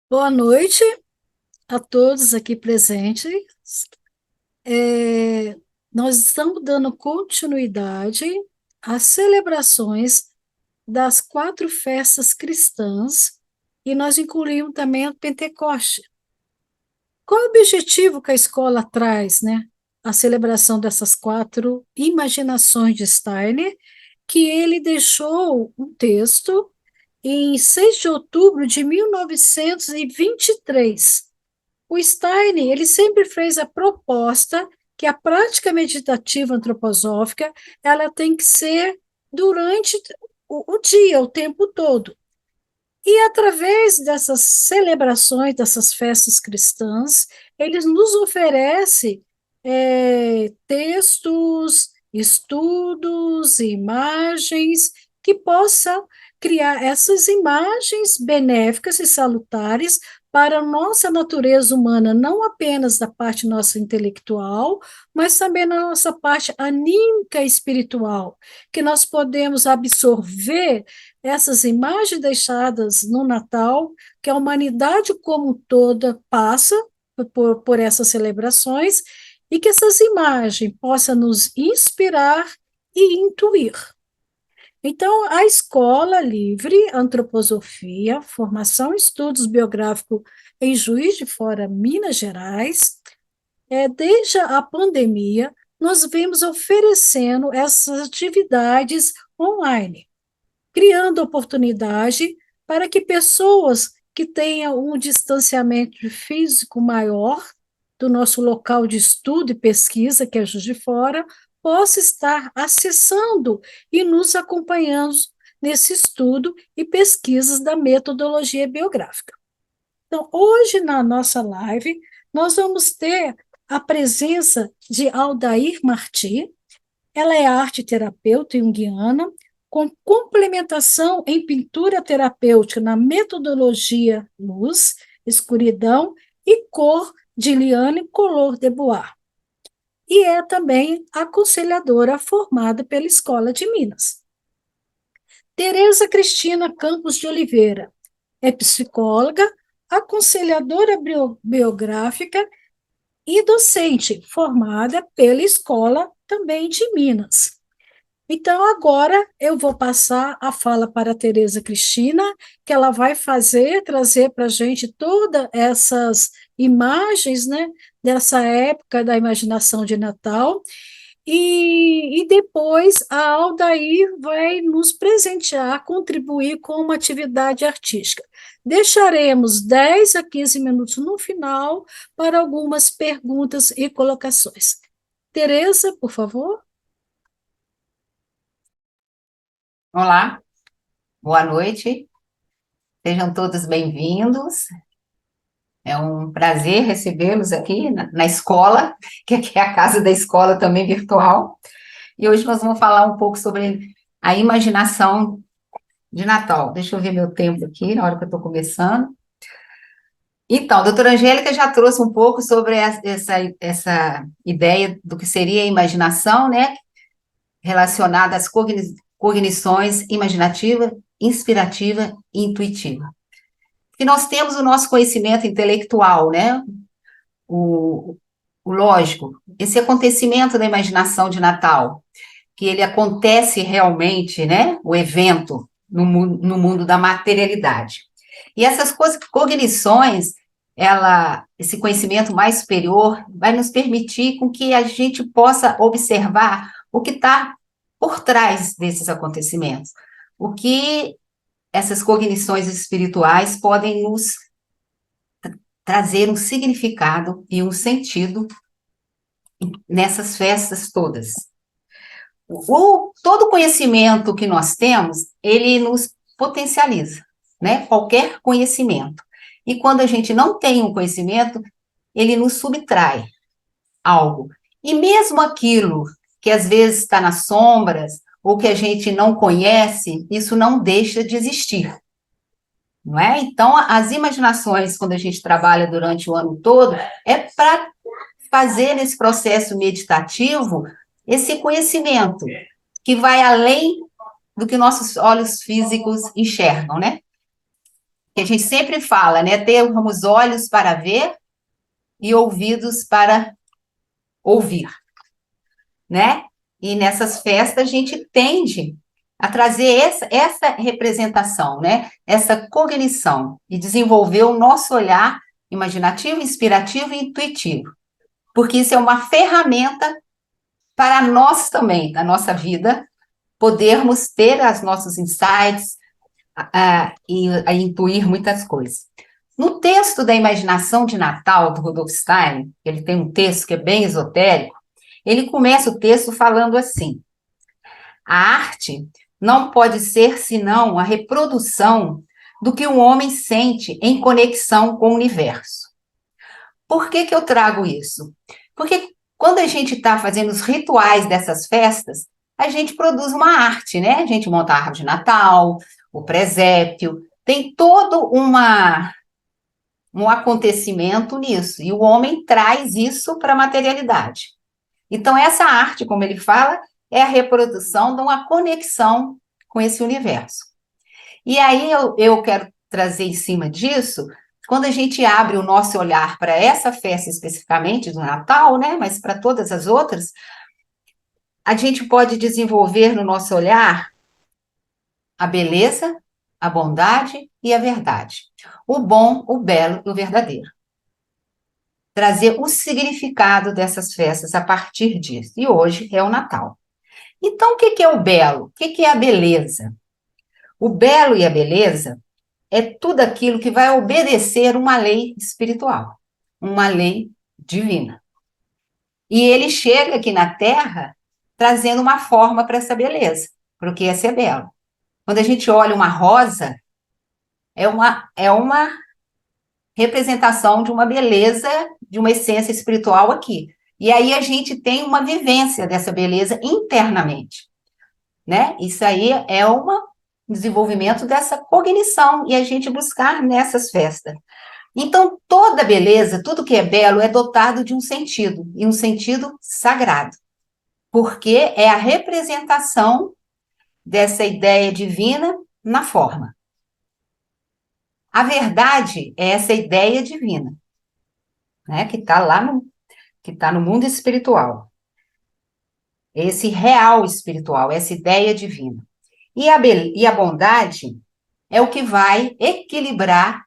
Boa noite a todos aqui presentes. É, Nós estamos dando continuidade às celebrações das quatro festas cristãs e nós incluímos também o Pentecoste. Qual é o objetivo que a escola traz, né? A celebração dessas quatro imaginações de Steiner, que ele deixou um texto em 6 de outubro de 1923. O Steiner, ele sempre fez a proposta que a prática meditativa antroposófica, ela tem que ser durante o dia, o tempo todo. E através dessas celebrações, dessas festas cristãs, eles nos oferecem textos, estudos, imagens que possam criar essas imagens benéficas e salutares para a nossa natureza humana, não apenas da parte nossa intelectual, mas também na nossa parte anímica e espiritual, que nós podemos absorver essas imagens deixadas no Natal, que a humanidade como um toda passa por essas celebrações, e que essas imagens possam nos inspirar e intuir. Então, a Escola Livre Antroposofia, Formação e Estudos Biográficos em Juiz de Fora, Minas Gerais, desde a pandemia, nós vemos oferecendo essas atividades online, criando oportunidade para que pessoas que tenham um distanciamento físico maior do nosso local de estudo e pesquisa, que é Juiz de Fora, possa estar acessando e nos acompanhando nesse estudo e pesquisas da metodologia biográfica. Então, hoje na nossa live, nós vamos ter a presença de Aldair Marti. Ela é arte terapeuta junguiana, com complementação em pintura terapêutica na metodologia luz, escuridão e cor de Liane Collor de Bois. E é também aconselhadora formada pela Escola de Minas. Tereza Cristina Campos de Oliveira é psicóloga, aconselhadora biográfica e docente, formada pela Escola também de Minas. Então, agora eu vou passar a fala para a Tereza Cristina, que ela vai trazer para a gente todas essas imagens, né, dessa época da imaginação de Natal, e depois a Aldair vai nos presentear, contribuir com uma atividade artística. Deixaremos 10 a 15 minutos no final para algumas perguntas e colocações. Tereza, por favor. Olá, boa noite, sejam todos bem-vindos. É um prazer recebê-los aqui na escola, que aqui é a casa da escola também virtual. E hoje nós vamos falar um pouco sobre a imaginação de Natal. Deixa eu ver meu tempo aqui, na hora que eu estou começando. Então, a doutora Angélica já trouxe um pouco sobre essa ideia do que seria a imaginação, né? Relacionada às cognições imaginativa, inspirativa e intuitiva. Que nós temos o nosso conhecimento intelectual, né? O, o lógico, esse acontecimento da imaginação de Natal, que ele acontece realmente, né? O evento no mundo da materialidade. E essas cognições, esse conhecimento mais superior, vai nos permitir com que a gente possa observar o que está por trás desses acontecimentos, o que essas cognições espirituais podem nos trazer um significado e um sentido nessas festas todas. Todo conhecimento que nós temos, ele nos potencializa, né? Qualquer conhecimento. E quando a gente não tem um conhecimento, ele nos subtrai algo. E mesmo aquilo que às vezes está nas sombras, ou que a gente não conhece, isso não deixa de existir. Não é? Então, as imaginações, quando a gente trabalha durante o ano todo, é para fazer nesse processo meditativo esse conhecimento que vai além do que nossos olhos físicos enxergam, né? que a gente sempre fala, né? Termos olhos para ver e ouvidos para ouvir, né? E nessas festas a gente tende a trazer essa representação, né? Essa cognição e desenvolver o nosso olhar imaginativo, inspirativo e intuitivo, porque isso é uma ferramenta para nós também, na nossa vida, podermos ter os nossos insights e a intuir muitas coisas. No texto da Imaginação de Natal, do Rudolf Steiner, ele tem um texto que é bem esotérico, ele começa o texto falando assim: a arte não pode ser senão a reprodução do que o homem sente em conexão com o universo. Por que eu trago isso? Porque quando a gente está fazendo os rituais dessas festas, a gente produz uma arte, né? A gente monta a árvore de Natal, o presépio, tem todo um acontecimento nisso, e o homem traz isso para a materialidade. Então, essa arte, como ele fala, é a reprodução de uma conexão com esse universo. E aí eu quero trazer em cima disso, quando a gente abre o nosso olhar para essa festa especificamente do Natal, né, mas para todas as outras, a gente pode desenvolver no nosso olhar a beleza, a bondade e a verdade. O bom, o belo e o verdadeiro. Trazer o significado dessas festas a partir disso. E hoje é o Natal. Então, o que é o belo? O que é a beleza? O belo e a beleza é tudo aquilo que vai obedecer uma lei espiritual, uma lei divina. E ele chega aqui na Terra trazendo uma forma para essa beleza, para o que é ser belo. Quando a gente olha uma rosa, é uma representação de uma beleza, de uma essência espiritual aqui. E aí a gente tem uma vivência dessa beleza internamente, né? Isso aí é um desenvolvimento dessa cognição e a gente buscar nessas festas. Então, toda beleza, tudo que é belo é dotado de um sentido, e um sentido sagrado, porque é a representação dessa ideia divina na forma. A verdade é essa ideia divina, né, que está que está no mundo espiritual. Esse real espiritual, essa ideia divina. E a bondade é o que vai equilibrar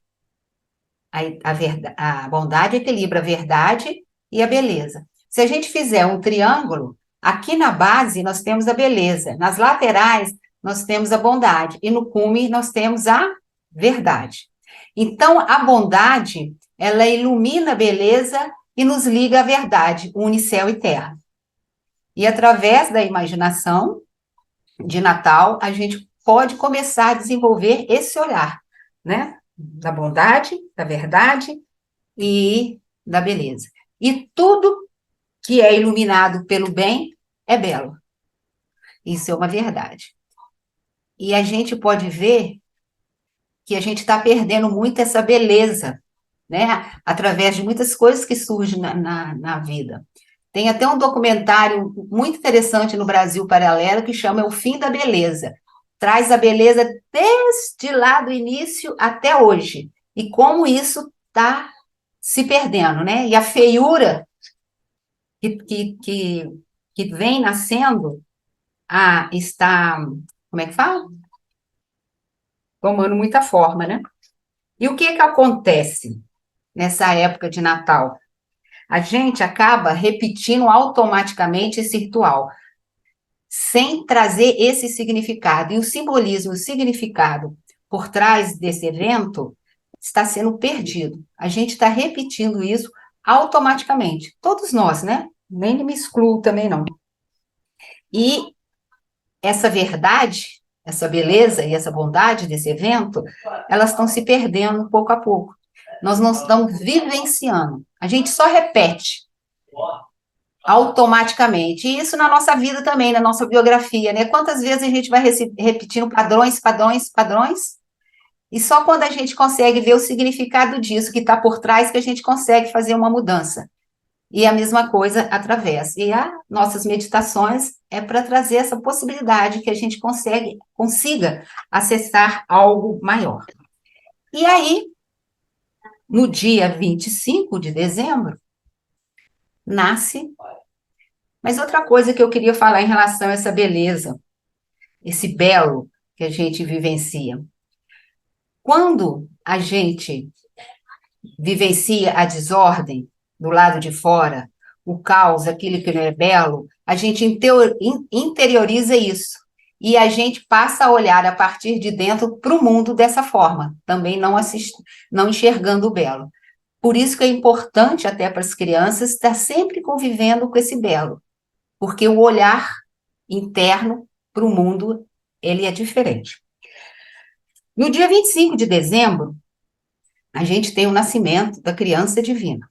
a bondade equilibra a verdade e a beleza. Se a gente fizer um triângulo, aqui na base nós temos a beleza, nas laterais nós temos a bondade, e no cume nós temos a verdade. Então, a bondade, ela ilumina a beleza e nos liga à verdade, une céu e terra. E através da imaginação de Natal, a gente pode começar a desenvolver esse olhar, né? Da bondade, da verdade e da beleza. E tudo que é iluminado pelo bem é belo. Isso é uma verdade. E a gente pode ver que a gente está perdendo muito essa beleza, né? Através de muitas coisas que surgem na vida. Tem até um documentário muito interessante no Brasil Paralelo que chama O Fim da Beleza. Traz a beleza desde lá do início até hoje. E como isso está se perdendo, né? E a feiura que vem nascendo está, como é que fala? Tomando muita forma, né? E o que acontece nessa época de Natal? A gente acaba repetindo automaticamente esse ritual, sem trazer esse significado. E o simbolismo, o significado por trás desse evento está sendo perdido. A gente está repetindo isso automaticamente. Todos nós, né? Nem me excluo também, não. E essa verdade, essa beleza e essa bondade desse evento, elas estão se perdendo pouco a pouco. Nós não estamos vivenciando. A gente só repete automaticamente. E isso na nossa vida também, na nossa biografia, né? Quantas vezes a gente vai repetindo padrões, padrões, padrões? E só quando a gente consegue ver o significado disso que está por trás que a gente consegue fazer uma mudança. E a mesma coisa através. E as nossas meditações é para trazer essa possibilidade que a gente consiga acessar algo maior. E aí, no dia 25 de dezembro, nasce. Mas outra coisa que eu queria falar em relação a essa beleza, esse belo que a gente vivencia. Quando a gente vivencia a desordem do lado de fora, o caos, aquilo que não é belo, a gente interioriza isso. E a gente passa a olhar a partir de dentro para o mundo dessa forma, também não enxergando o belo. Por isso que é importante até para as crianças estar sempre convivendo com esse belo, porque o olhar interno para o mundo, ele é diferente. No dia 25 de dezembro, a gente tem o nascimento da criança divina.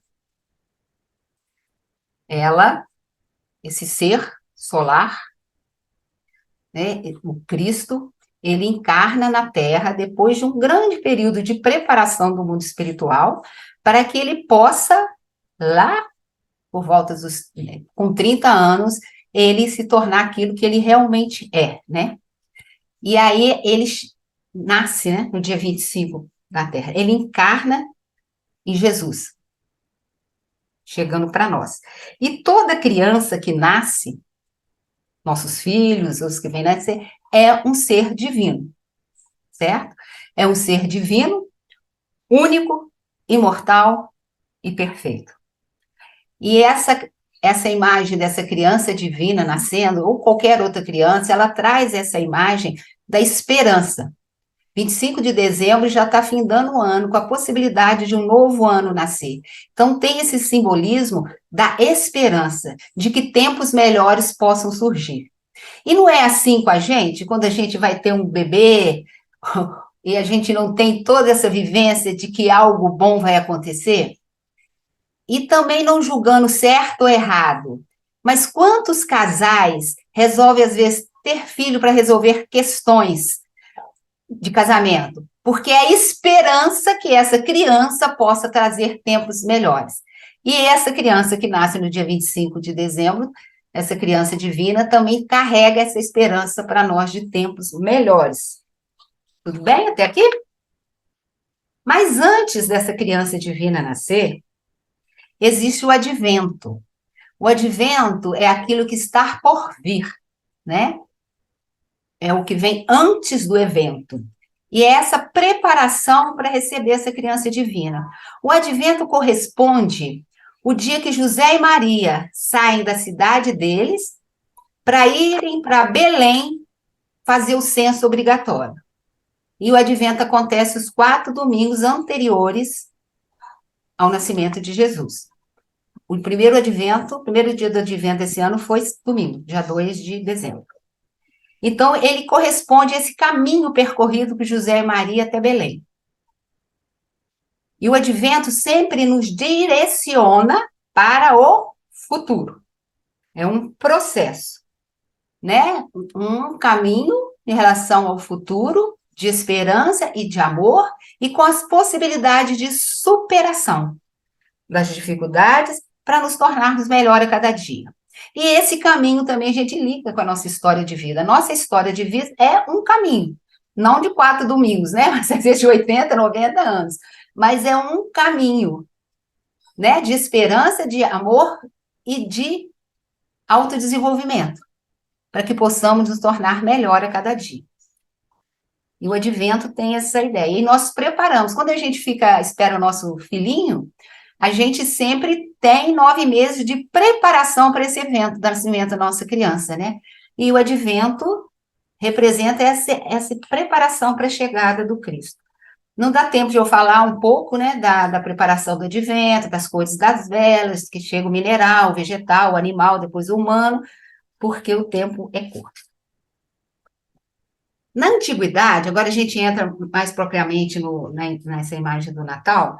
Ela, esse ser solar, né, o Cristo, ele encarna na Terra depois de um grande período de preparação do mundo espiritual, para que ele possa, lá por volta dos, com 30 anos, ele se tornar aquilo que ele realmente é, né? E aí ele nasce, né, no dia 25 da Terra. Ele encarna em Jesus, chegando para nós. E toda criança que nasce, nossos filhos, os que vêm nascer, é um ser divino, certo? É um ser divino, único, imortal e perfeito. E essa imagem dessa criança divina nascendo, ou qualquer outra criança, ela traz essa imagem da esperança. 25 de dezembro já está findando o ano, com a possibilidade de um novo ano nascer. Então, tem esse simbolismo da esperança, de que tempos melhores possam surgir. E não é assim com a gente, quando a gente vai ter um bebê e a gente não tem toda essa vivência de que algo bom vai acontecer? E também não julgando certo ou errado. Mas quantos casais resolvem, às vezes, ter filho para resolver questões de casamento? Porque é a esperança que essa criança possa trazer tempos melhores. E essa criança que nasce no dia 25 de dezembro, essa criança divina, também carrega essa esperança para nós de tempos melhores. Tudo bem até aqui? Mas antes dessa criança divina nascer, existe o advento. O advento é aquilo que está por vir, né? É o que vem antes do evento. E é essa preparação para receber essa criança divina. O advento corresponde o dia que José e Maria saem da cidade deles para irem para Belém fazer o censo obrigatório. E o advento acontece os 4 domingos anteriores ao nascimento de Jesus. O primeiro advento, o primeiro dia do advento esse ano foi domingo, dia 2 de dezembro. Então, ele corresponde a esse caminho percorrido por José e Maria até Belém. E o advento sempre nos direciona para o futuro. É um processo, né? Um caminho em relação ao futuro, de esperança e de amor, e com as possibilidades de superação das dificuldades para nos tornarmos melhor a cada dia. E esse caminho também a gente liga com a nossa história de vida. Nossa história de vida é um caminho, não de 4 domingos, né? Mas às vezes de 80, 90 anos. Mas é um caminho, né? De esperança, de amor e de autodesenvolvimento, para que possamos nos tornar melhor a cada dia. E o advento tem essa ideia. E nós preparamos. Quando a gente espera o nosso filhinho, a gente sempre tem 9 meses de preparação para esse evento, do nascimento da nossa criança, né? E o advento representa essa preparação para a chegada do Cristo. Não dá tempo de eu falar um pouco, né, da preparação do advento, das cores das velas, que chega o mineral, o vegetal, o animal, depois o humano, porque o tempo é curto. Na antiguidade, agora a gente entra mais propriamente nessa imagem do Natal.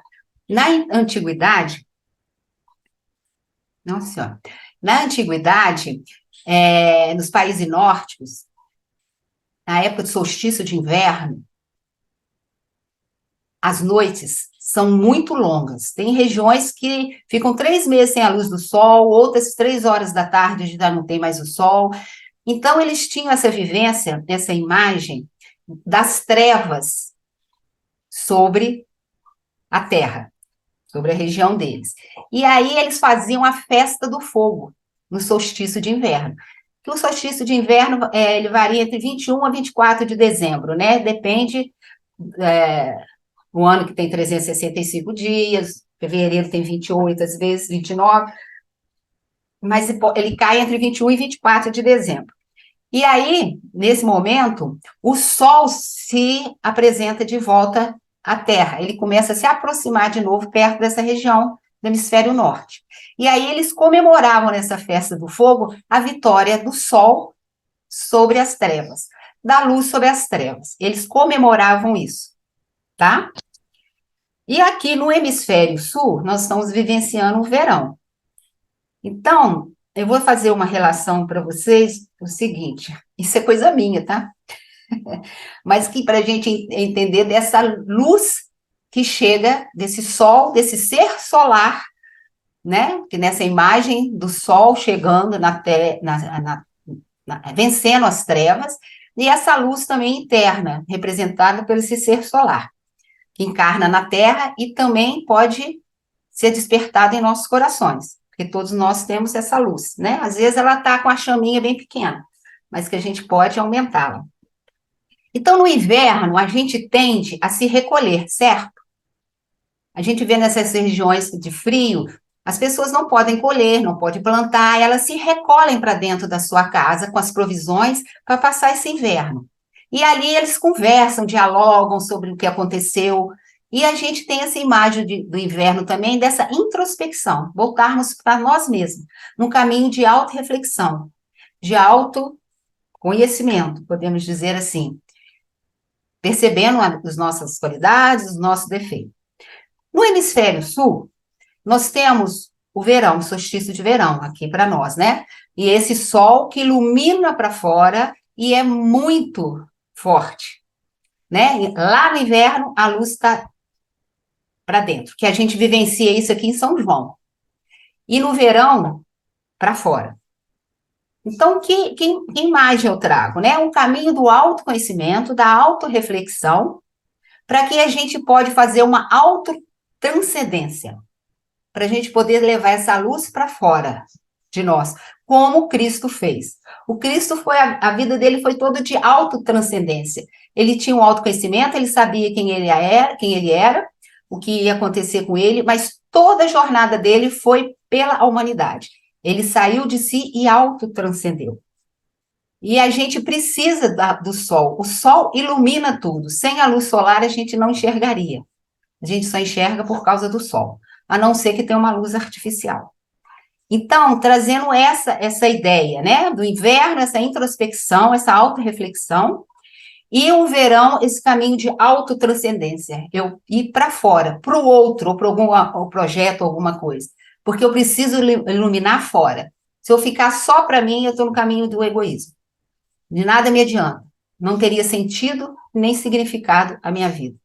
Na antiguidade, nossa senhora, na antiguidade, nos países nórdicos, na época do solstício de inverno, as noites são muito longas. Tem regiões que ficam 3 meses sem a luz do sol, outras 3 horas da tarde já não tem mais o sol. Então, eles tinham essa vivência, essa imagem das trevas sobre a terra, sobre a região deles. E aí eles faziam a festa do fogo no solstício de inverno. Que o solstício de inverno ele varia entre 21 a 24 de dezembro, né? Depende o ano que tem 365 dias, fevereiro tem 28, às vezes 29, mas ele cai entre 21 e 24 de dezembro. E aí, nesse momento, o Sol se apresenta de volta à Terra. Ele começa a se aproximar de novo perto dessa região do hemisfério norte. E aí eles comemoravam nessa festa do fogo a vitória do Sol sobre as trevas, da luz sobre as trevas. Eles comemoravam isso, tá? E aqui no hemisfério sul, nós estamos vivenciando o verão. Então, eu vou fazer uma relação para vocês, o seguinte, isso é coisa minha, tá? Mas que para a gente entender dessa luz que chega desse sol, desse ser solar, né? Que nessa imagem do sol chegando vencendo as trevas, e essa luz também interna, representada por esse ser solar, que encarna na Terra e também pode ser despertada em nossos corações, porque todos nós temos essa luz, né? Às vezes ela está com a chaminha bem pequena, mas que a gente pode aumentá-la. Então, no inverno, a gente tende a se recolher, certo? A gente vê nessas regiões de frio, as pessoas não podem colher, não podem plantar, elas se recolhem para dentro da sua casa com as provisões para passar esse inverno. E ali eles conversam, dialogam sobre o que aconteceu, e a gente tem essa imagem do inverno também, dessa introspecção, voltarmos para nós mesmos, num caminho de autorreflexão, de autoconhecimento, podemos dizer assim, percebendo as nossas qualidades, os nossos defeitos. No hemisfério sul, nós temos o verão, o solstício de verão aqui para nós, né? E esse sol que ilumina para fora e é muito forte, né? Lá no inverno, a luz está para dentro, que a gente vivencia isso aqui em São João. E no verão, para fora. Então, que imagem eu trago, né? Um caminho do autoconhecimento, da autorreflexão, para que a gente pode fazer uma autotranscendência, para a gente poder levar essa luz para fora de nós, como Cristo fez. O Cristo foi, a vida dele foi toda de autotranscendência. Ele tinha um autoconhecimento, ele sabia quem ele era, o que ia acontecer com ele, mas toda a jornada dele foi pela humanidade. Ele saiu de si e autotranscendeu. E a gente precisa do sol. O sol ilumina tudo. Sem a luz solar, a gente não enxergaria. A gente só enxerga por causa do sol, a não ser que tenha uma luz artificial. Então, trazendo essa ideia, né, do inverno, essa introspecção, essa autorreflexão, e o verão, esse caminho de autotranscendência, eu ir para fora, para o outro, ou para algum projeto, alguma coisa, porque eu preciso iluminar fora. Se eu ficar só para mim, eu estou no caminho do egoísmo. De nada me adianta. Não teria sentido nem significado a minha vida.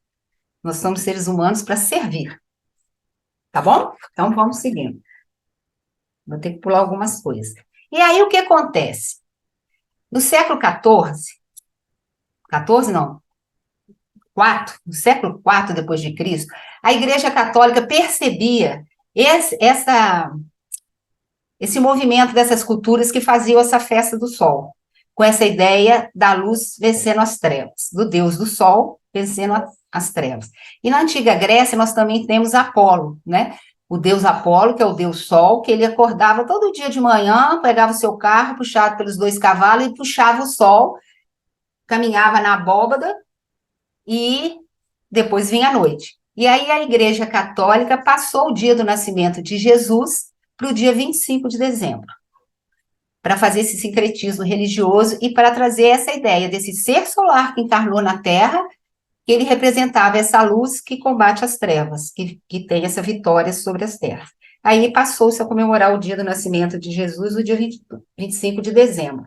Nós somos seres humanos para servir. Tá bom? Então, vamos seguindo. Vou ter que pular algumas coisas. E aí, o que acontece? No século XIV não, no século IV depois de Cristo, a Igreja Católica percebia esse movimento dessas culturas que faziam essa festa do sol, com essa ideia da luz vencendo as trevas, do Deus do sol vencendo as trevas. E na antiga Grécia nós também temos Apolo, né? O deus Apolo, que é o deus sol, que ele acordava todo dia de manhã, pegava o seu carro, puxado pelos 2 cavalos, e puxava o sol, caminhava na abóbada, e depois vinha a noite. E aí a Igreja Católica passou o dia do nascimento de Jesus para o dia 25 de dezembro, para fazer esse sincretismo religioso e para trazer essa ideia desse ser solar que encarnou na Terra, que ele representava essa luz que combate as trevas, que tem essa vitória sobre as terras. Aí passou-se a comemorar o dia do nascimento de Jesus, o dia 25 de dezembro.